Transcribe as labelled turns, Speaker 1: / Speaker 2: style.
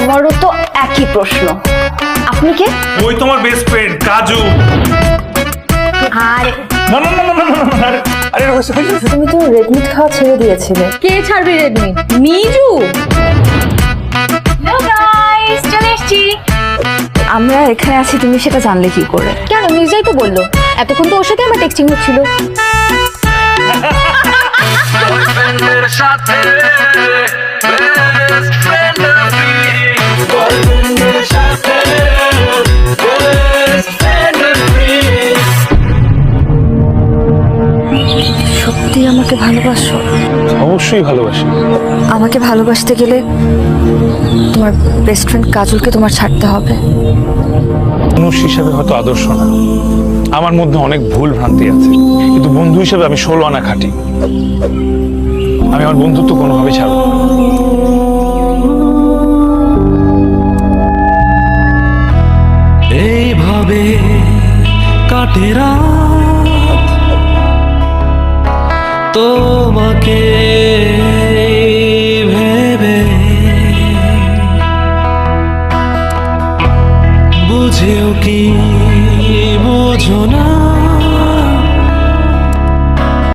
Speaker 1: আমারও তো একই প্রশ্ন। আপনি কে?
Speaker 2: ওই তোমার বেস্ট ফ্রেন্ড কাজু।
Speaker 1: আরে
Speaker 2: না না না না না না, না, আরে আরে হয়েছে হয়েছে।
Speaker 1: তুমি তো রেড মিট খাওয়া ছেড়ে দিয়েছিলে।
Speaker 3: কে ছাড়বি রেডমি? মিজু।
Speaker 1: হ্যালো গাইস, চলে এসেছি। আমরা এখানে আছি, তুমি সেটা জানলে কি করে?
Speaker 3: কেন, মির্জাই তো বললো। এতক্ষণ তো ওর সাথে আমার টেক্সটিং হচ্ছিল।
Speaker 4: বয়ফ্রেন্ডের সাথে বেস্ট ফ্রেন্ড আমি বয়ফ্রেন্ডের সাথে বেস্ট ফ্রেন্ড আমি
Speaker 1: সত্যি আমাকে ভালোবাসো?
Speaker 2: অবশ্যই ভালোবাসি।
Speaker 1: আমাকে ভালোবাসতে গেলে তোমার বেস্ট ফ্রেন্ড কাজলকে তোমার ছাড়তে হবে।
Speaker 2: মানুষ হিসেবে হয়তো আদর্শ না, আমার মধ্যে অনেক ভুল ভ্রান্তি আছে, কিন্তু বন্ধু হিসেবে আমি 16 আনা খাঁটি। আমি আমার বন্ধুত্ব কোনোভাবেই ছাড়ব না।
Speaker 4: এইভাবে কাটে রাত তোমাকে ভেবে বুঝেও কি বোঝো না